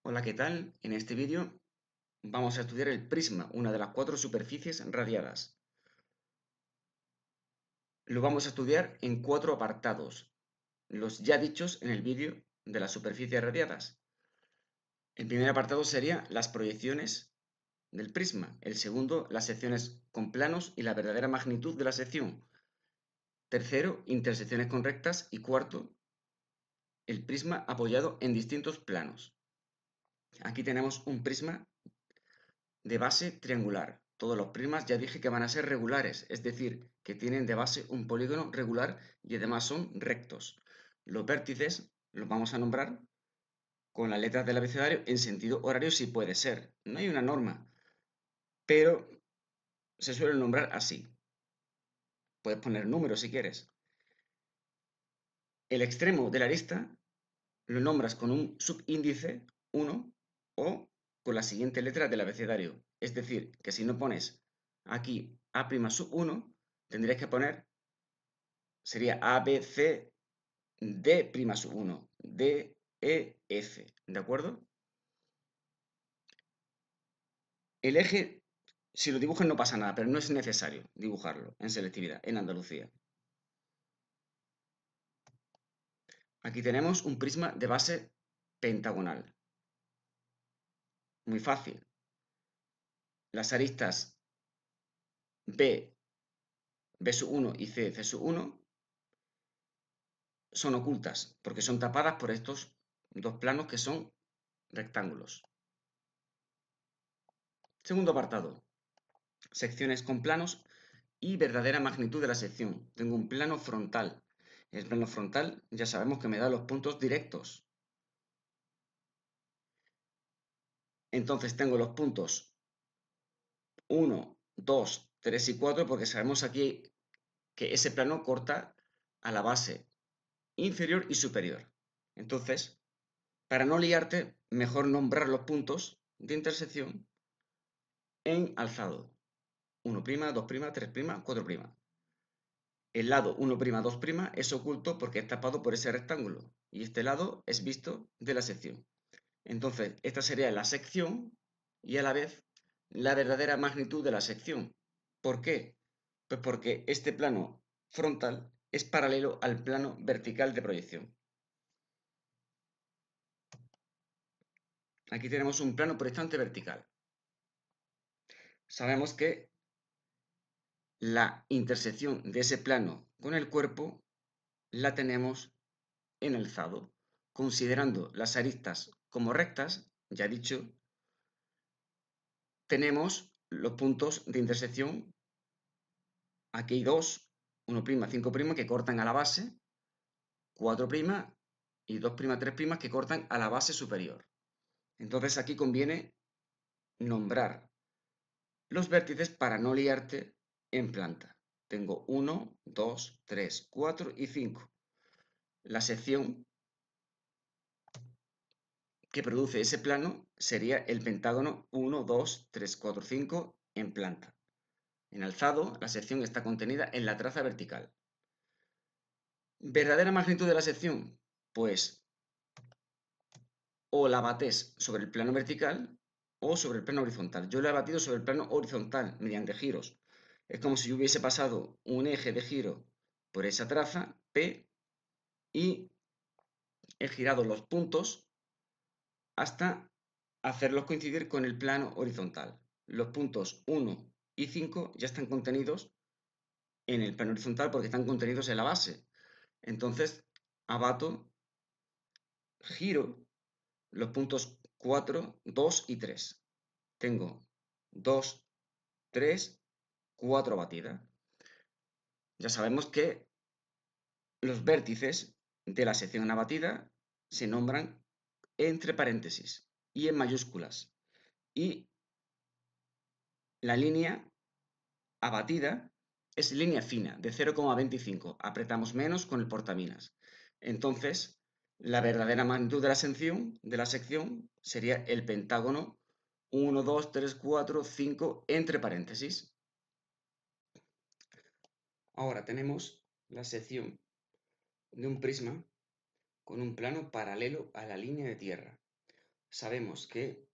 Hola, ¿qué tal? En este vídeo vamos a estudiar el prisma, una de las cuatro superficies radiadas. Lo vamos a estudiar en cuatro apartados, los ya dichos en el vídeo de las superficies radiadas. El primer apartado sería las proyecciones del prisma, el segundo, las secciones con planos y la verdadera magnitud de la sección. Tercero, intersecciones con rectas y cuarto, el prisma apoyado en distintos planos. Aquí tenemos un prisma de base triangular. Todos los prismas ya dije que van a ser regulares, es decir, que tienen de base un polígono regular y además son rectos. Los vértices los vamos a nombrar con las letras del abecedario en sentido horario si puede ser. No hay una norma, pero se suele nombrar así. Puedes poner números si quieres. El extremo de la arista lo nombras con un subíndice 1 o con la siguiente letra del abecedario. Es decir, que si no pones aquí A' sub 1, tendrías que poner, sería A, B, C, D' sub 1, D, E, F, ¿de acuerdo? El eje, si lo dibujas no pasa nada, pero no es necesario dibujarlo en selectividad, en Andalucía. Aquí tenemos un prisma de base pentagonal. Muy fácil. Las aristas B, B sub 1 y C, C sub 1 son ocultas porque son tapadas por estos dos planos que son rectángulos. Segundo apartado, secciones con planos y verdadera magnitud de la sección. Tengo un plano frontal. El plano frontal ya sabemos que me da los puntos directos. Entonces tengo los puntos 1, 2, 3 y 4 porque sabemos aquí que ese plano corta a la base inferior y superior. Entonces, para no liarte, mejor nombrar los puntos de intersección en alzado. 1', 2', 3', 4'. El lado 1', 2' es oculto porque es tapado por ese rectángulo y este lado es visto de la sección. Entonces, esta sería la sección y a la vez la verdadera magnitud de la sección. ¿Por qué? Pues porque este plano frontal es paralelo al plano vertical de proyección. Aquí tenemos un plano proyectante vertical. Sabemos que la intersección de ese plano con el cuerpo la tenemos en alzado, considerando las aristas como rectas, ya dicho, tenemos los puntos de intersección, aquí hay dos, 1', 5', que cortan a la base, 4' y 2', 3' que cortan a la base superior. Entonces aquí conviene nombrar los vértices para no liarte en planta. Tengo 1, 2, 3, 4 y 5. La sección que produce ese plano sería el pentágono 1, 2, 3, 4, 5 en planta. En alzado, la sección está contenida en la traza vertical. ¿Verdadera magnitud de la sección? Pues o la bates sobre el plano vertical o sobre el plano horizontal. Yo la he batido sobre el plano horizontal mediante giros. Es como si yo hubiese pasado un eje de giro por esa traza P y he girado los puntos hasta hacerlos coincidir con el plano horizontal. Los puntos 1 y 5 ya están contenidos en el plano horizontal porque están contenidos en la base. Entonces, abato, giro los puntos 4, 2 y 3. Tengo 2, 3, 4 batidas. Ya sabemos que los vértices de la sección abatida se nombran entre paréntesis y en mayúsculas. Y la línea abatida es línea fina, de 0,25. Apretamos menos con el portaminas. Entonces, la verdadera magnitud de la sección sería el pentágono 1, 2, 3, 4, 5 entre paréntesis. Ahora tenemos la sección de un prisma con un plano paralelo a la línea de tierra. sabemos que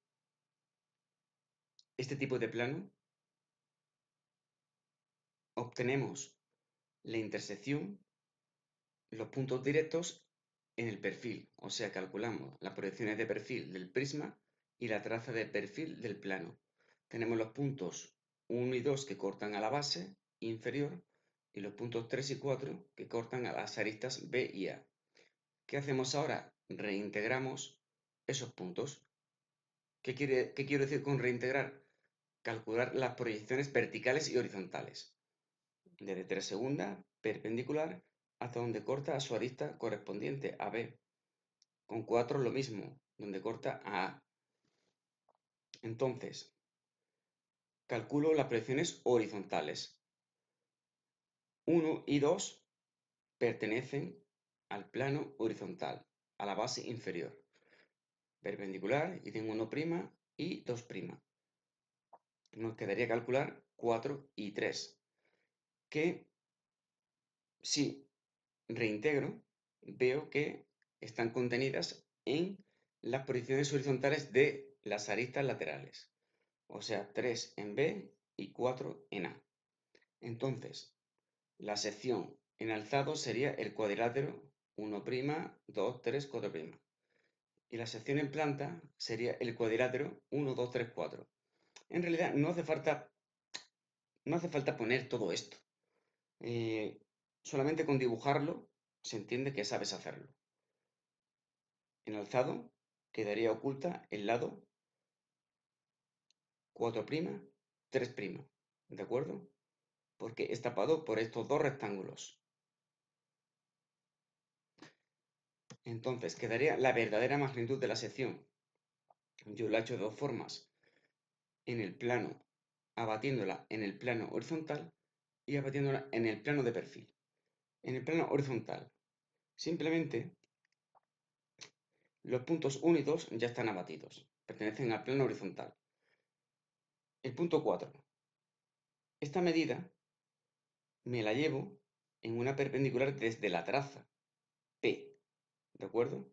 este tipo de plano obtenemos la intersección, los puntos directos en el perfil, o sea, calculamos las proyecciones de perfil del prisma y la traza de perfil del plano. Tenemos los puntos 1 y 2 que cortan a la base inferior y los puntos 3 y 4 que cortan a las aristas B y A. ¿Qué hacemos ahora? Reintegramos esos puntos. ¿Qué quiero decir con reintegrar? Calcular las proyecciones verticales y horizontales. Desde 3 segundas, perpendicular, hasta donde corta a su arista correspondiente, a B. Con 4 lo mismo, donde corta a A. Entonces, calculo las proyecciones horizontales. 1 y 2 pertenecen al plano horizontal, a la base inferior. Perpendicular, y tengo 1' y 2'. Nos quedaría calcular 4 y 3, que si reintegro, veo que están contenidas en las proyecciones horizontales de las aristas laterales. O sea, 3 en B y 4 en A. Entonces, la sección en alzado sería el cuadrilátero 1', 2, 3, 4'. Y la sección en planta sería el cuadrilátero 1, 2, 3, 4. En realidad no hace falta poner todo esto. Solamente con dibujarlo se entiende que sabes hacerlo. En alzado quedaría oculta el lado 4', 3', ¿de acuerdo? Porque es tapado por estos dos rectángulos. Entonces quedaría la verdadera magnitud de la sección. Yo la he hecho de dos formas. En el plano, abatiéndola en el plano horizontal y abatiéndola en el plano de perfil. En el plano horizontal, simplemente los puntos 1 y 2 ya están abatidos, pertenecen al plano horizontal. El punto 4. Esta medida me la llevo en una perpendicular desde la traza P, ¿de acuerdo?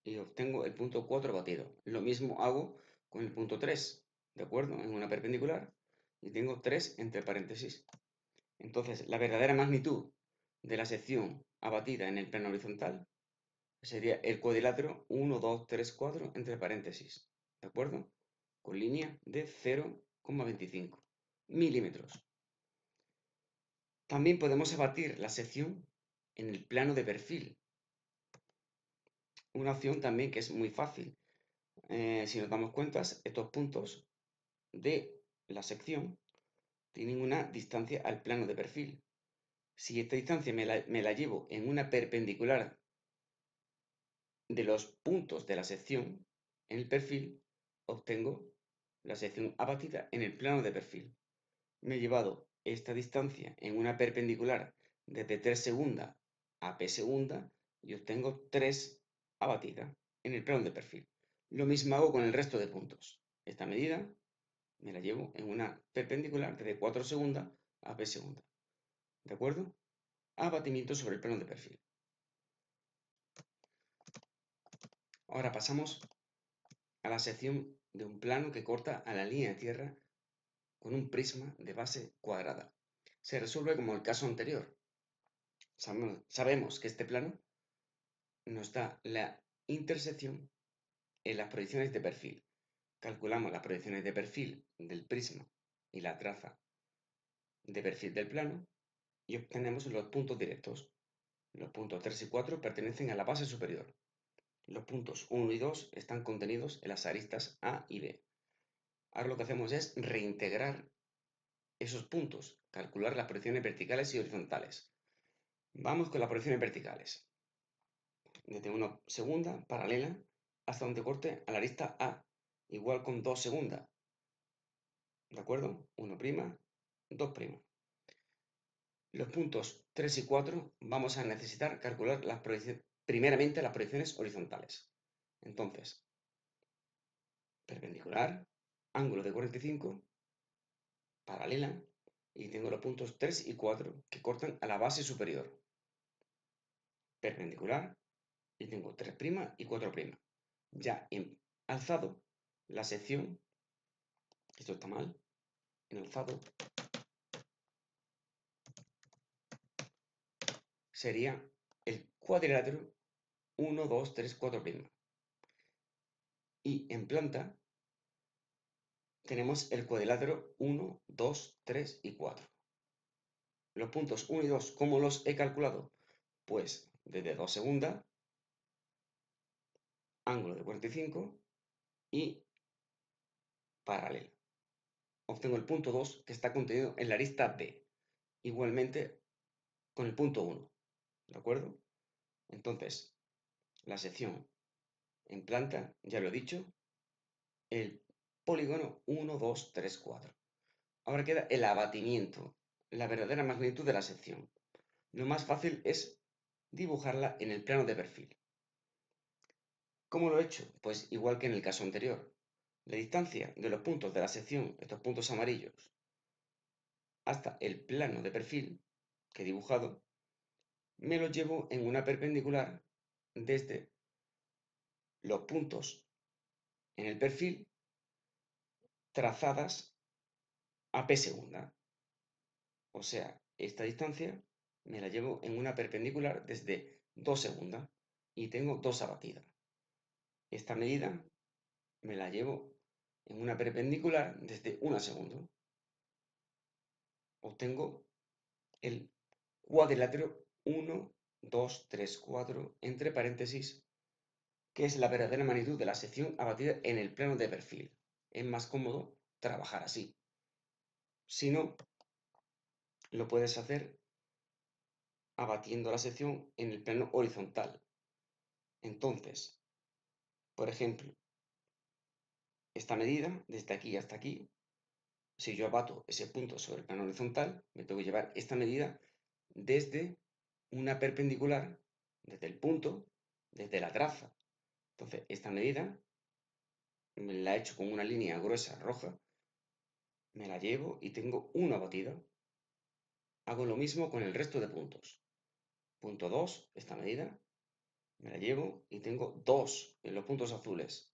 Y obtengo el punto 4 abatido. Lo mismo hago con el punto 3, ¿de acuerdo? En una perpendicular y tengo 3 entre paréntesis. Entonces, la verdadera magnitud de la sección abatida en el plano horizontal sería el cuadrilátero 1, 2, 3, 4 entre paréntesis, ¿de acuerdo? Con línea de 0,25 milímetros. También podemos abatir la sección en el plano de perfil. Una opción también que es muy fácil. Si nos damos cuenta, estos puntos de la sección tienen una distancia al plano de perfil. Si esta distancia me la llevo en una perpendicular de los puntos de la sección en el perfil, obtengo la sección abatida en el plano de perfil. Me he llevado esta distancia en una perpendicular desde 3 segundas a P segunda y obtengo 3 abatida en el plano de perfil. Lo mismo hago con el resto de puntos. Esta medida me la llevo en una perpendicular desde 4 segundas a P segunda. ¿De acuerdo? Abatimiento sobre el plano de perfil. Ahora pasamos a la sección de un plano que corta a la línea de tierra con un prisma de base cuadrada. Se resuelve como el caso anterior. Sabemos que este plano nos da la intersección en las proyecciones de perfil. Calculamos las proyecciones de perfil del prisma y la traza de perfil del plano y obtenemos los puntos directos. Los puntos 3 y 4 pertenecen a la base superior. Los puntos 1 y 2 están contenidos en las aristas A y B. Ahora lo que hacemos es reintegrar esos puntos, calcular las proyecciones verticales y horizontales. Vamos con las proyecciones verticales. Desde una segunda paralela hasta donde corte a la arista A, igual con 2 segundas. ¿De acuerdo? 1', 2'. Los puntos 3 y 4 vamos a necesitar calcular primeramente las proyecciones horizontales. Entonces, perpendicular, ángulo de 45, paralela, y tengo los puntos 3 y 4 que cortan a la base superior. Perpendicular, y tengo 3' y 4'. Ya en alzado, la sección, esto está mal, en alzado, sería el cuadrilátero 1, 2, 3, 4'. Y en planta tenemos el cuadrilátero 1, 2, 3 y 4. Los puntos 1 y 2, ¿cómo los he calculado? Pues desde 2 segundas, ángulo de 45 y paralela. Obtengo el punto 2 que está contenido en la arista B. Igualmente con el punto 1. ¿De acuerdo? Entonces, la sección en planta, ya lo he dicho, el polígono 1, 2, 3, 4. Ahora queda el abatimiento, la verdadera magnitud de la sección. Lo más fácil es dibujarla en el plano de perfil. ¿Cómo lo he hecho? Pues igual que en el caso anterior. La distancia de los puntos de la sección, estos puntos amarillos, hasta el plano de perfil que he dibujado, me lo llevo en una perpendicular desde los puntos en el perfil trazadas a P segunda. O sea, esta distancia me la llevo en una perpendicular desde 2 segundas y tengo 2 abatidas. Esta medida me la llevo en una perpendicular desde 1 segundo. Obtengo el cuadrilátero 1, 2, 3, 4, entre paréntesis, que es la verdadera magnitud de la sección abatida en el plano de perfil. Es más cómodo trabajar así. Si no, lo puedes hacer abatiendo la sección en el plano horizontal. Entonces, por ejemplo, esta medida, desde aquí hasta aquí, si yo abato ese punto sobre el plano horizontal, me tengo que llevar esta medida desde una perpendicular, desde el punto, desde la traza. Entonces, esta medida me la he hecho con una línea gruesa roja, me la llevo y tengo una batida. Hago lo mismo con el resto de puntos. Punto 2, esta medida, me la llevo y tengo 2 en los puntos azules.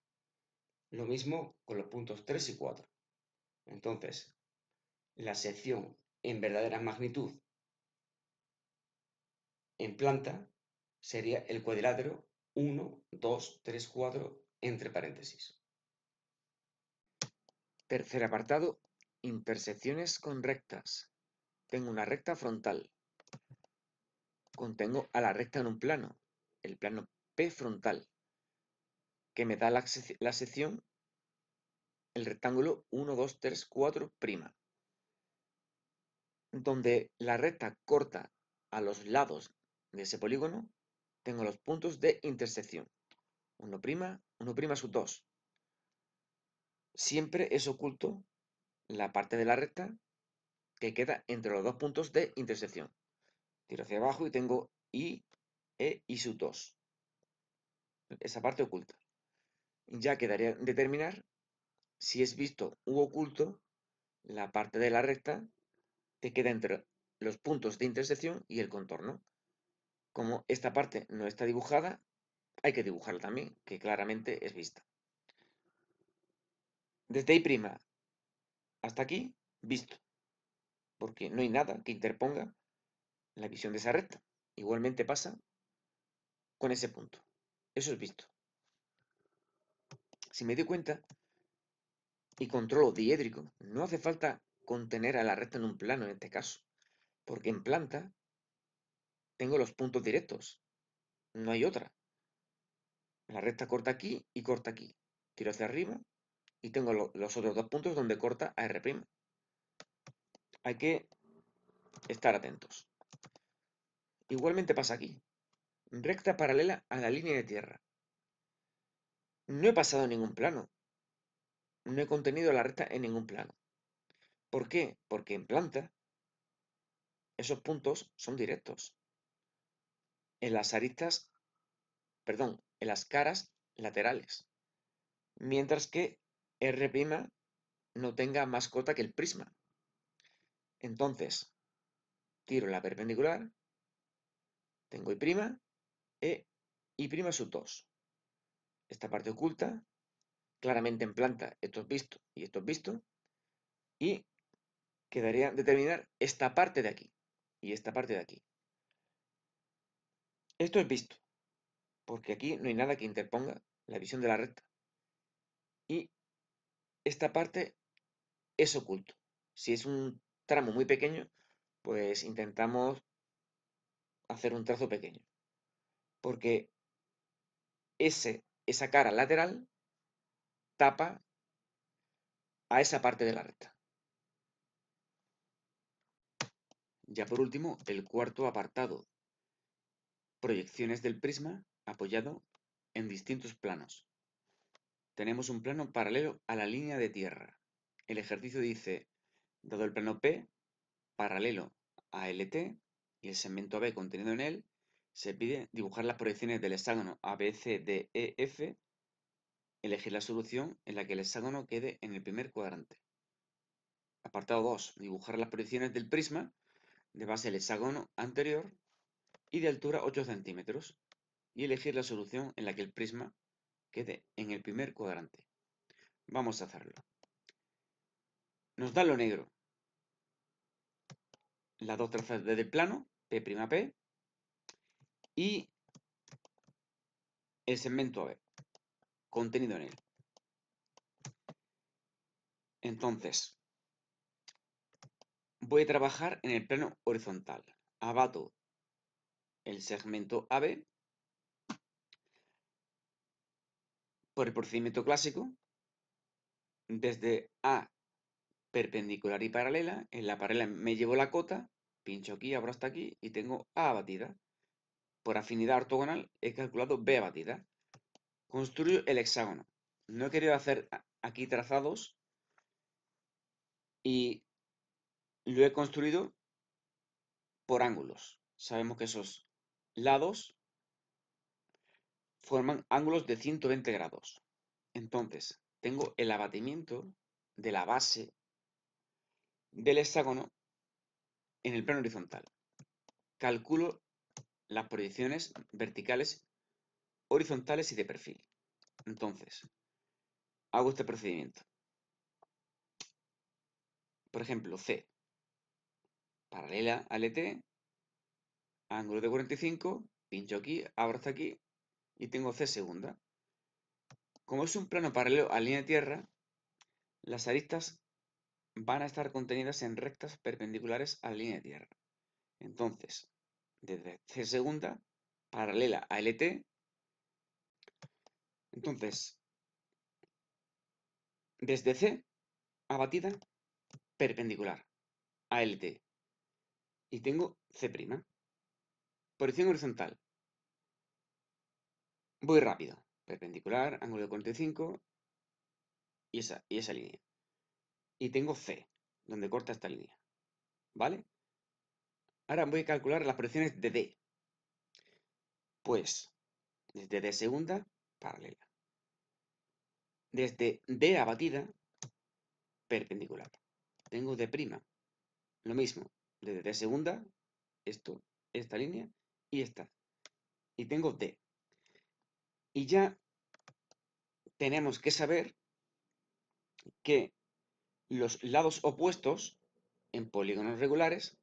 Lo mismo con los puntos 3 y 4. Entonces, la sección en verdadera magnitud en planta sería el cuadrilátero 1, 2, 3, 4, entre paréntesis. Tercer apartado, intersecciones con rectas. Tengo una recta frontal. Contengo a la recta en un plano, el plano P frontal, que me da la sección, el rectángulo 1, 2, 3, 4'. Donde la recta corta a los lados de ese polígono, tengo los puntos de intersección. 1', 1' sub 2. Siempre es oculto la parte de la recta que queda entre los dos puntos de intersección. Tiro hacia abajo y tengo I, E, I sub 2. Esa parte oculta. Ya quedaría determinar si es visto u oculto la parte de la recta que queda entre los puntos de intersección y el contorno. Como esta parte no está dibujada, hay que dibujarla también, que claramente es vista. Desde I' hasta aquí, visto, porque no hay nada que interponga la visión de esa recta. Igualmente pasa con ese punto. Eso es visto. Si me doy cuenta y controlo diédrico, no hace falta contener a la recta en un plano en este caso, porque en planta tengo los puntos directos, no hay otra. La recta corta aquí y corta aquí. Tiro hacia arriba y tengo los otros dos puntos donde corta a R'. Hay que estar atentos. Igualmente pasa aquí. Recta paralela a la línea de tierra. No he pasado ningún plano. No he contenido la recta en ningún plano. ¿Por qué? Porque en planta esos puntos son directos. En las aristas, perdón, en las caras laterales. Mientras que R' no tenga más cota que el prisma. Entonces, tiro la perpendicular, tengo I', E, I' sub 2. Esta parte oculta claramente en planta, esto es visto y esto es visto, y quedaría determinar esta parte de aquí y esta parte de aquí. Esto es visto, porque aquí no hay nada que interponga la visión de la recta. Y esta parte es oculto. Si es un tramo muy pequeño, pues intentamos hacer un trazo pequeño, porque esa cara lateral tapa a esa parte de la recta. Ya por último, el cuarto apartado, proyecciones del prisma apoyado en distintos planos. Tenemos un plano paralelo a la línea de tierra. El ejercicio dice, dado el plano P, paralelo a LT y el segmento AB contenido en él, se pide dibujar las proyecciones del hexágono ABCDEF, elegir la solución en la que el hexágono quede en el primer cuadrante. Apartado 2. Dibujar las proyecciones del prisma de base del hexágono anterior y de altura 8 centímetros y elegir la solución en la que el prisma quede en el primer cuadrante. Vamos a hacerlo. Nos da lo negro. Las dos trazas del plano, P', y el segmento AB, contenido en él. Entonces, voy a trabajar en el plano horizontal. Abato el segmento AB por el procedimiento clásico, desde A perpendicular y paralela. En la paralela me llevo la cota, pincho aquí, abro hasta aquí y tengo A abatida. Por afinidad ortogonal he calculado B abatida. Construyo el hexágono. No he querido hacer aquí trazados y lo he construido por ángulos. Sabemos que esos lados forman ángulos de 120 grados. Entonces, tengo el abatimiento de la base del hexágono en el plano horizontal. Calculo las proyecciones verticales, horizontales y de perfil. Entonces, hago este procedimiento. Por ejemplo, C, paralela al ET, ángulo de 45, pincho aquí, abro hasta aquí y tengo C segunda. Como es un plano paralelo a la línea de tierra, las aristas van a estar contenidas en rectas perpendiculares a la línea de tierra. Entonces, desde C segunda, paralela a LT, entonces, desde C abatida, perpendicular a LT. Y tengo C'. Proyección horizontal. Voy rápido. Perpendicular, ángulo de 45 y esa línea. Y tengo C, donde corta esta línea. ¿Vale? Ahora voy a calcular las proyecciones de D. Pues, desde D segunda, paralela. Desde D abatida, perpendicular. Tengo D'. Lo mismo, desde D segunda, esta línea y esta. Y tengo D. Y ya tenemos que saber que los lados opuestos en polígonos regulares,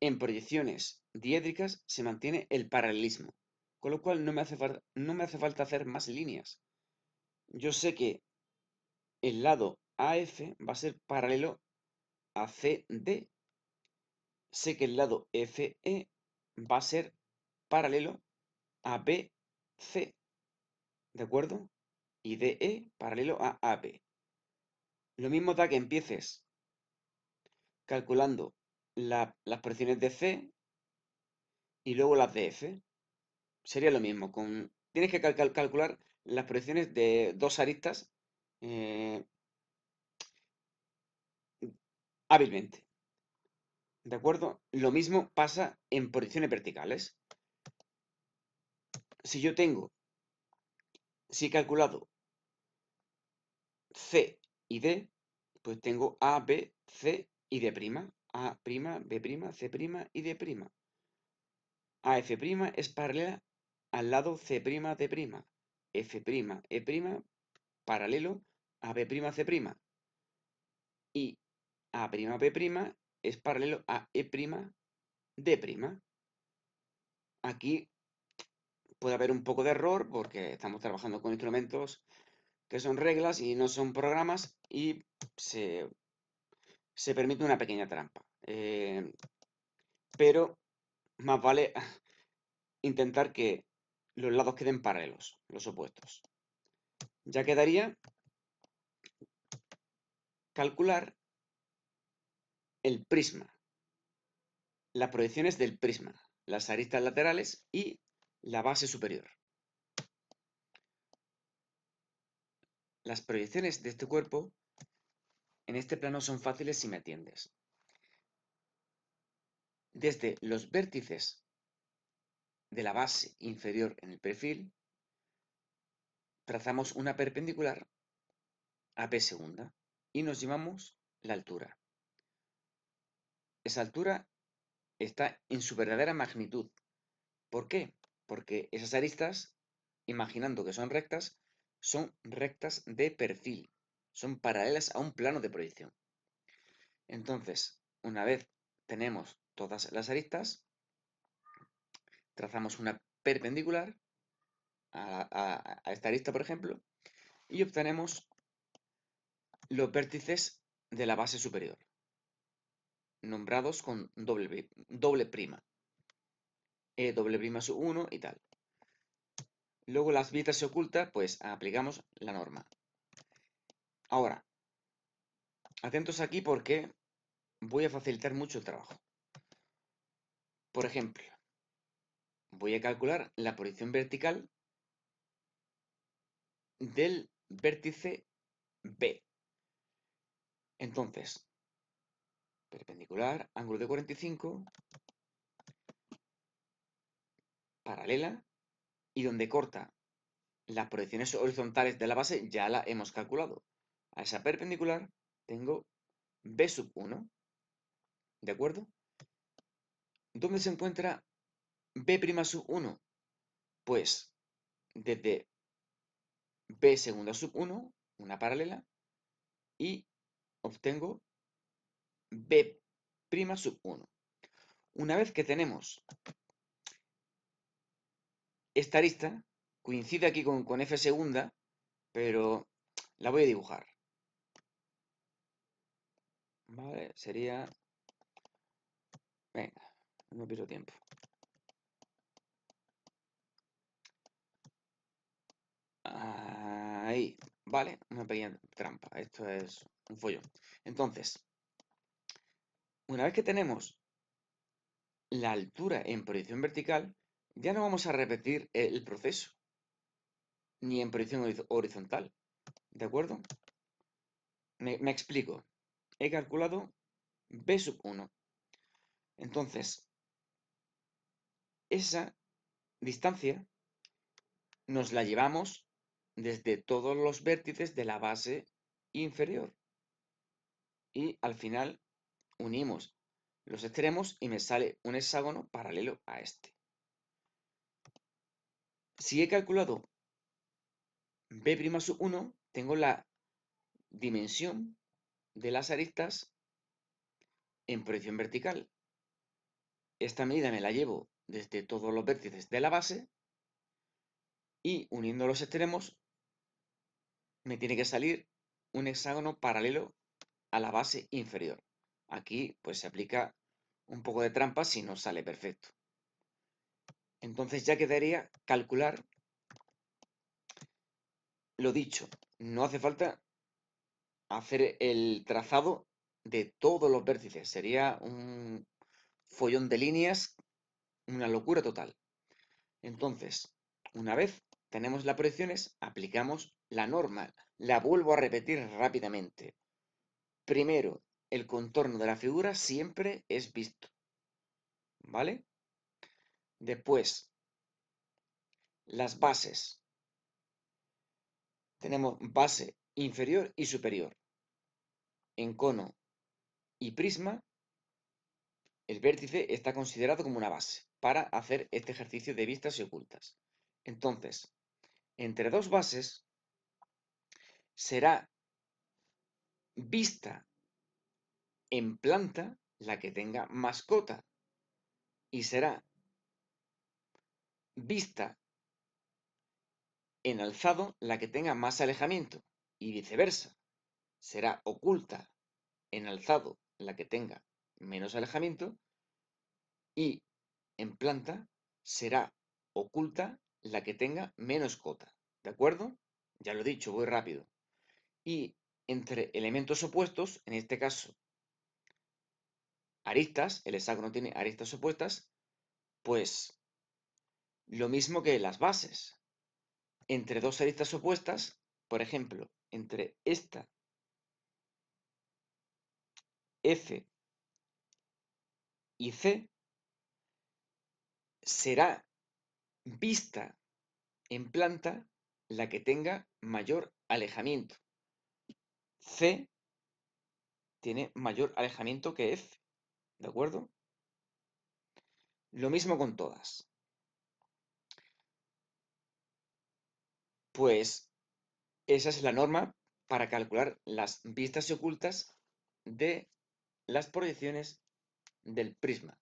en proyecciones diédricas, se mantiene el paralelismo. Con lo cual no me hace falta hacer más líneas. Yo sé que el lado AF va a ser paralelo a CD. Sé que el lado FE va a ser paralelo a BC. ¿De acuerdo? Y DE paralelo a AB. Lo mismo da que empieces calculando las proyecciones de C y luego las de F. Sería lo mismo. Tienes que calcular las proyecciones de dos aristas hábilmente. ¿De acuerdo? Lo mismo pasa en proyecciones verticales. Si he calculado C y D, pues tengo A, B, C y D'. A', B', C' y D'. AF' es paralela al lado C', D'. F', E', paralelo a B'C'. Y A'B' es paralelo a E'D'. Aquí puede haber un poco de error porque estamos trabajando con instrumentos que son reglas y no son programas y se permite una pequeña trampa. Pero más vale intentar que los lados queden paralelos, los opuestos. Ya quedaría calcular el prisma, las proyecciones del prisma, las aristas laterales y la base superior. Las proyecciones de este cuerpo en este plano son fáciles si me atiendes. Desde los vértices de la base inferior en el perfil, trazamos una perpendicular a P segunda y nos llevamos la altura. Esa altura está en su verdadera magnitud. ¿Por qué? Porque esas aristas, imaginando que son rectas de perfil, son paralelas a un plano de proyección. Entonces, una vez tenemos todas las aristas, trazamos una perpendicular a esta arista, por ejemplo, y obtenemos los vértices de la base superior, nombrados con doble prima, E'1 y tal. Luego las vistas se oculta, pues aplicamos la norma. Ahora, atentos aquí porque voy a facilitar mucho el trabajo. Por ejemplo, voy a calcular la proyección vertical del vértice B. Entonces, perpendicular, ángulo de 45, paralela, y donde corta las proyecciones horizontales de la base ya la hemos calculado. A esa perpendicular tengo B'1, ¿de acuerdo? ¿Dónde se encuentra B'1? Pues desde B'1, una paralela, y obtengo B'1. Una vez que tenemos esta arista, coincide aquí con F segunda, pero la voy a dibujar. Vale, sería... Venga, no pierdo tiempo. Ahí, vale, una pequeña trampa. Esto es un follón. Entonces, una vez que tenemos la altura en proyección vertical, ya no vamos a repetir el proceso, ni en proyección horizontal. ¿De acuerdo? Me explico. He calculado B'1. Entonces, esa distancia nos la llevamos desde todos los vértices de la base inferior. Y al final unimos los extremos y me sale un hexágono paralelo a este. Si he calculado B'1, tengo la dimensión de las aristas en proyección vertical. Esta medida me la llevo desde todos los vértices de la base y uniendo los extremos me tiene que salir un hexágono paralelo a la base inferior. Aquí pues se aplica un poco de trampa si no sale perfecto. Entonces ya quedaría calcular lo dicho. No hace falta hacer el trazado de todos los vértices. Sería un follón de líneas, una locura total. Entonces, una vez tenemos las proyecciones, aplicamos la norma. La vuelvo a repetir rápidamente. Primero, el contorno de la figura siempre es visto. ¿Vale? Después, las bases. Tenemos base inferior y superior. En cono y prisma, el vértice está considerado como una base para hacer este ejercicio de vistas y ocultas. Entonces, entre dos bases será vista en planta la que tenga más cota y será vista en alzado la que tenga más alejamiento y viceversa. Será oculta en alzado la que tenga menos alejamiento y en planta será oculta la que tenga menos cota. ¿De acuerdo? Ya lo he dicho, voy rápido. Y entre elementos opuestos, en este caso aristas, el hexágono tiene aristas opuestas, pues lo mismo que las bases. Entre dos aristas opuestas, por ejemplo, entre esta F y C, será vista en planta la que tenga mayor alejamiento. C tiene mayor alejamiento que F, ¿de acuerdo? Lo mismo con todas. Pues esa es la norma para calcular las vistas y ocultas de las proyecciones del prisma.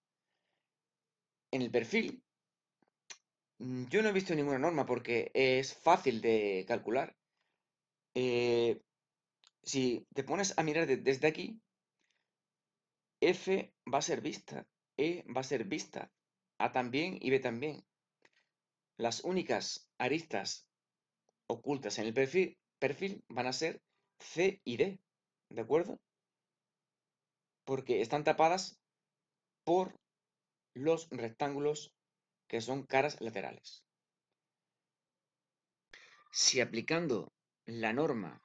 En el perfil, yo no he visto ninguna norma porque es fácil de calcular. Si te pones a mirar desde aquí, F va a ser vista, E va a ser vista, A también y B también. Las únicas aristas ocultas en el perfil van a ser C y D, ¿de acuerdo? Porque están tapadas por los rectángulos que son caras laterales. Si aplicando la norma,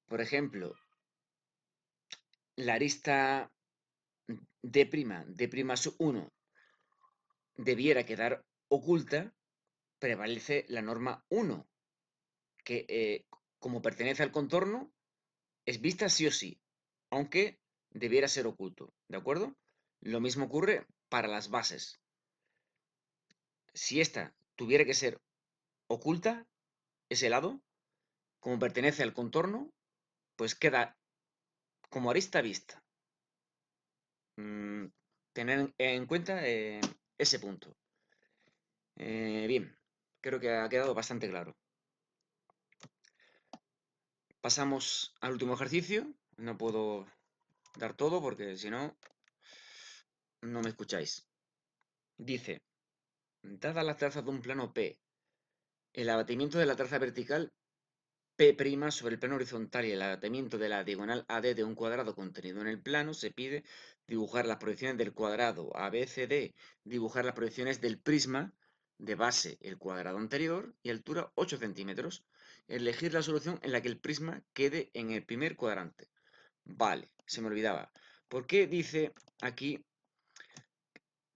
por ejemplo, la arista D' sub 1 debiera quedar oculta, prevalece la norma 1, que como pertenece al contorno, es vista sí o sí, aunque debiera ser oculto, ¿de acuerdo? Lo mismo ocurre para las bases. Si esta tuviera que ser oculta, ese lado, como pertenece al contorno, pues queda como arista vista. Tener en cuenta ese punto. Bien, creo que ha quedado bastante claro. Pasamos al último ejercicio. No puedo dar todo porque si no, no me escucháis. Dice, dada la traza de un plano P, el abatimiento de la traza vertical P' sobre el plano horizontal y el abatimiento de la diagonal AD de un cuadrado contenido en el plano, se pide dibujar las proyecciones del cuadrado ABCD, dibujar las proyecciones del prisma de base el cuadrado anterior y altura 8 centímetros. Elegir la solución en la que el prisma quede en el primer cuadrante. Vale, se me olvidaba. ¿Por qué dice aquí,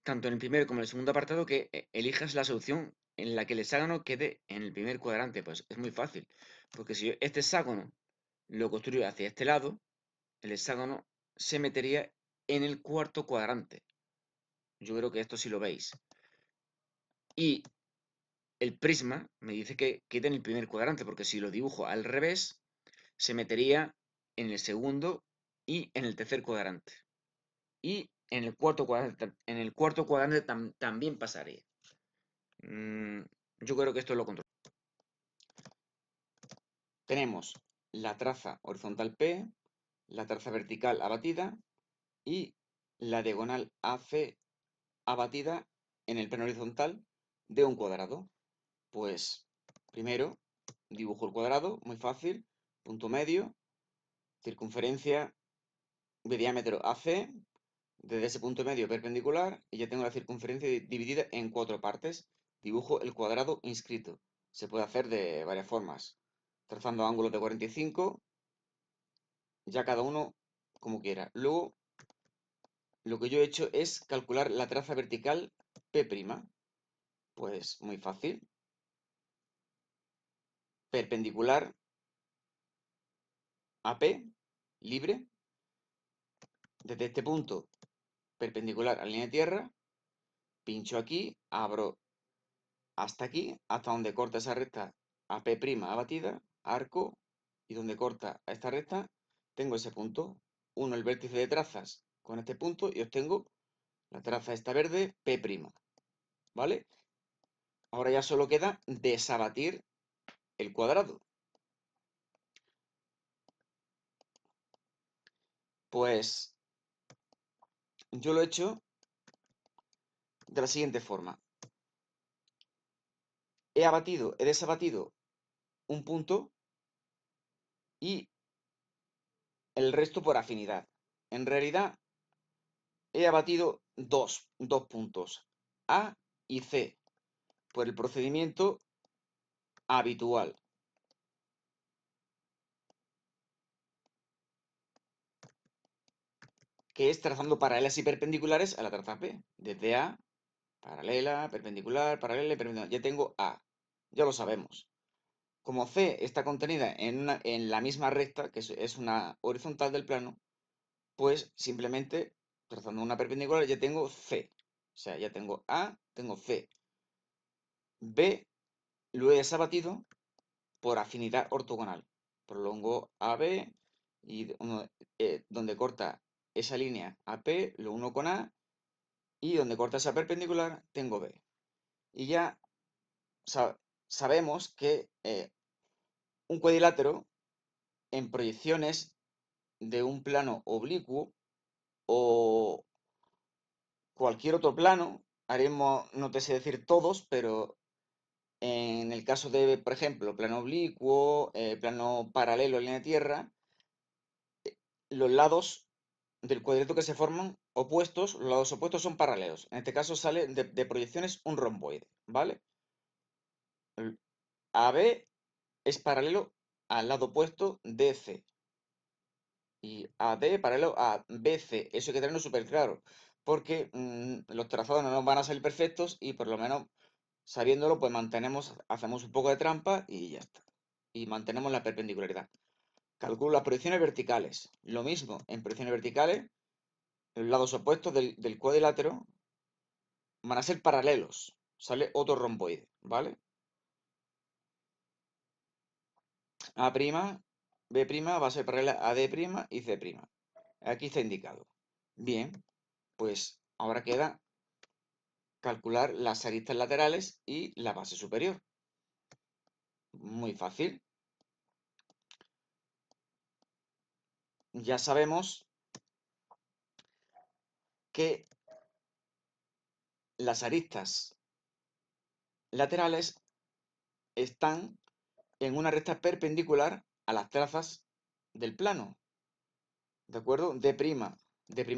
tanto en el primer como en el segundo apartado, que elijas la solución en la que el hexágono quede en el primer cuadrante? Pues es muy fácil, porque si yo este hexágono lo construyo hacia este lado, el hexágono se metería en el cuarto cuadrante. Yo creo que esto sí lo veis. Y el prisma me dice que quede en el primer cuadrante, porque si lo dibujo al revés, se metería en el segundo y en el tercer cuadrante. Y en el cuarto cuadrante también pasaría. Yo creo que esto lo controlo. Tenemos la traza horizontal P, la traza vertical abatida y la diagonal AC abatida en el plano horizontal de un cuadrado. Pues primero dibujo el cuadrado, muy fácil, punto medio, circunferencia de diámetro AC, desde ese punto medio perpendicular, y ya tengo la circunferencia dividida en 4 partes. Dibujo el cuadrado inscrito. Se puede hacer de varias formas, trazando ángulos de 45, ya cada uno como quiera. Luego, lo que yo he hecho es calcular la traza vertical P'. Pues muy fácil. Perpendicular a P, libre, desde este punto perpendicular a la línea de tierra, pincho aquí, abro hasta aquí, hasta donde corta esa recta a P' abatida, arco, y donde corta a esta recta, tengo ese punto. Uno el vértice de trazas con este punto y obtengo la traza esta verde, P', ¿vale? Ahora ya solo queda desabatir el cuadrado. Pues yo lo he hecho de la siguiente forma. He desabatido un punto y el resto por afinidad. En realidad he abatido dos puntos, A y C, por el procedimiento habitual. Que es trazando paralelas y perpendiculares a la traza P. Desde A, paralela, perpendicular, paralela y perpendicular. Ya tengo A. Ya lo sabemos. Como C está contenida en la misma recta, que es una horizontal del plano, pues simplemente trazando una perpendicular ya tengo C. O sea, ya tengo A, tengo C. B lo he desabatido por afinidad ortogonal. Prolongo AB y donde corta esa línea AP lo uno con A y donde corta esa perpendicular tengo B. Y ya sabemos que un cuadrilátero en proyecciones de un plano oblicuo o cualquier otro plano, haremos, no te sé decir todos, pero en el caso de, por ejemplo, plano oblicuo, plano paralelo en línea de tierra, los lados del cuadrilátero que se forman opuestos, los lados opuestos son paralelos. En este caso sale de proyecciones un romboide, ¿vale? AB es paralelo al lado opuesto DC. Y AD paralelo a BC. Eso hay que tenerlo súper claro. Porque los trazados no nos van a salir perfectos y por lo menos sabiéndolo, pues hacemos un poco de trampa y ya está. Y mantenemos la perpendicularidad. Calculo las proyecciones verticales. Lo mismo, en proyecciones verticales, los lados opuestos del cuadrilátero van a ser paralelos. Sale otro romboide, ¿vale? A', B' va a ser paralela a D' y C'. Aquí está indicado. Bien, pues ahora queda calcular las aristas laterales y la base superior. Muy fácil. Ya sabemos que las aristas laterales están en una recta perpendicular a las trazas del plano. ¿De acuerdo? D'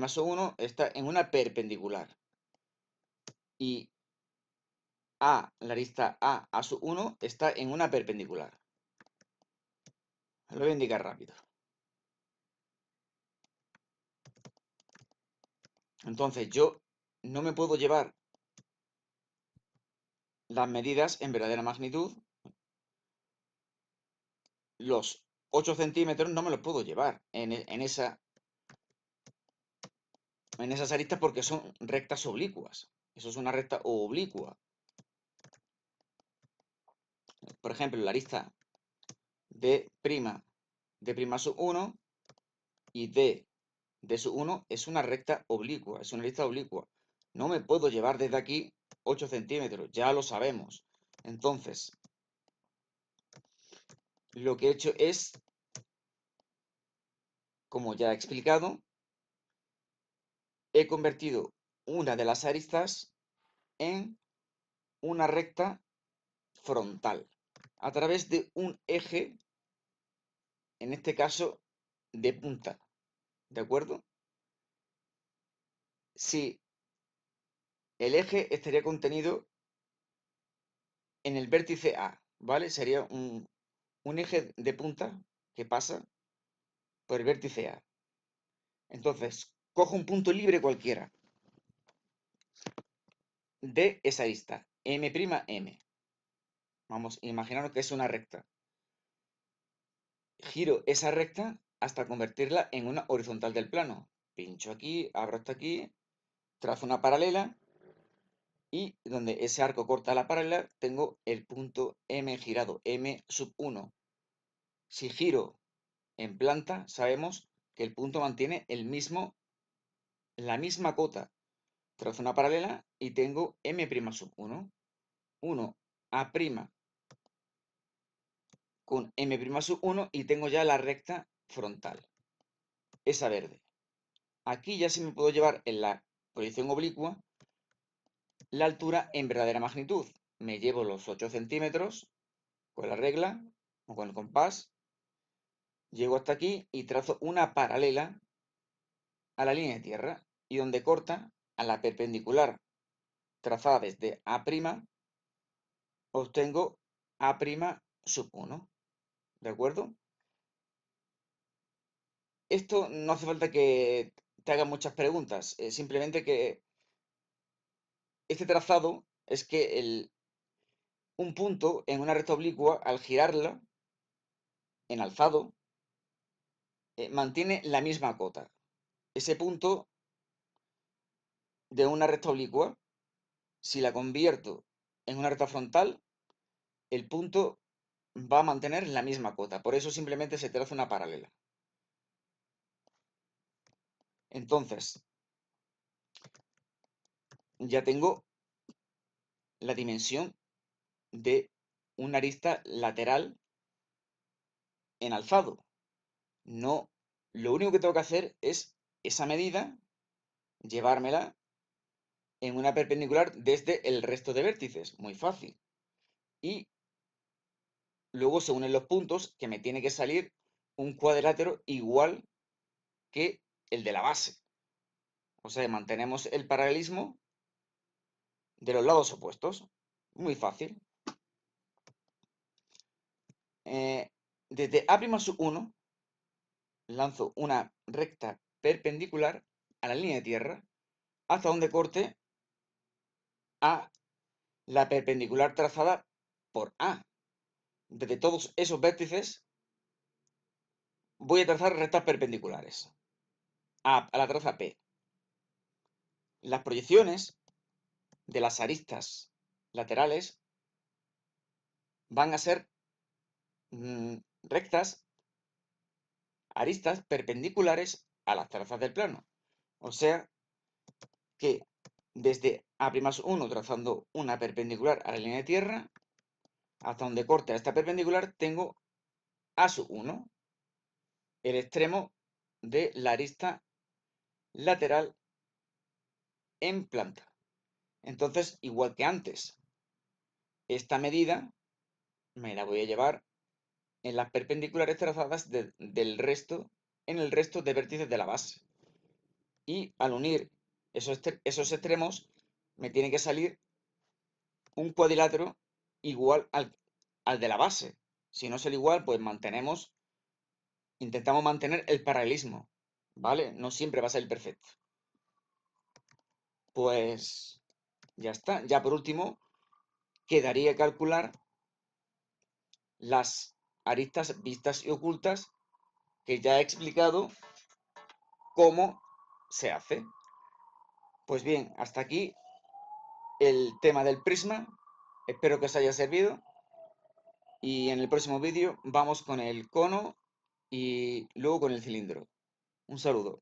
so 1 está en una perpendicular. Y la arista A sub 1 está en una perpendicular. Lo voy a indicar rápido. Entonces yo no me puedo llevar las medidas en verdadera magnitud. Los 8 centímetros no me los puedo llevar en esas aristas porque son rectas oblicuas. Eso es una recta oblicua. Por ejemplo, la arista D', D' sub 1 y D sub 1 es una recta oblicua, es una arista oblicua. No me puedo llevar desde aquí 8 centímetros, ya lo sabemos. Entonces, lo que he hecho es, como ya he explicado, he convertido una de las aristas en una recta frontal a través de un eje, en este caso de punta, ¿de acuerdo? Si el eje estaría contenido en el vértice A, ¿vale? Sería un eje de punta que pasa por el vértice A. Entonces, cojo un punto libre cualquiera de esa arista, M', Vamos, imaginaros que es una recta. Giro esa recta hasta convertirla en una horizontal del plano. Pincho aquí, abro hasta aquí, trazo una paralela y donde ese arco corta la paralela tengo el punto M girado, M sub 1. Si giro en planta sabemos que el punto mantiene la misma cota. Trazo una paralela y tengo m' sub 1. 1 a' con m' sub 1 y tengo ya la recta frontal, esa verde. Aquí ya sí me puedo llevar en la proyección oblicua la altura en verdadera magnitud. Me llevo los 8 centímetros con la regla o con el compás, llego hasta aquí y trazo una paralela a la línea de tierra y donde corta a la perpendicular trazada desde A', obtengo A' sub 1, ¿de acuerdo? Esto no hace falta que te hagan muchas preguntas, simplemente que este trazado es que un punto en una recta oblicua, al girarla en alzado, mantiene la misma cota. Ese punto de una recta oblicua, si la convierto en una recta frontal, el punto va a mantener la misma cota. Por eso simplemente se traza una paralela. Entonces, ya tengo la dimensión de una arista lateral en alzado. No, lo único que tengo que hacer es esa medida, llevármela en una perpendicular desde el resto de vértices. Muy fácil. Y luego se unen los puntos, que me tiene que salir un cuadrilátero igual que el de la base. O sea, mantenemos el paralelismo de los lados opuestos. Muy fácil. Desde A' sub 1 lanzo una recta perpendicular a la línea de tierra hasta donde corte a la perpendicular trazada por A. Desde todos esos vértices voy a trazar rectas perpendiculares a la traza P. Las proyecciones de las aristas laterales van a ser rectas, aristas perpendiculares a las trazas del plano. O sea que desde A'1 trazando una perpendicular a la línea de tierra, hasta donde corte a esta perpendicular tengo A'1, el extremo de la arista lateral en planta. Entonces, igual que antes, esta medida me la voy a llevar en las perpendiculares trazadas en el resto de vértices de la base. Y al unir esos extremos, me tiene que salir un cuadrilátero igual al de la base. Si no es el igual, pues intentamos mantener el paralelismo, ¿vale? No siempre va a ser el perfecto. Pues ya está. Ya por último, quedaría calcular las aristas vistas y ocultas, que ya he explicado cómo se hace. Pues bien, hasta aquí el tema del prisma. Espero que os haya servido. Y en el próximo vídeo vamos con el cono y luego con el cilindro. Un saludo.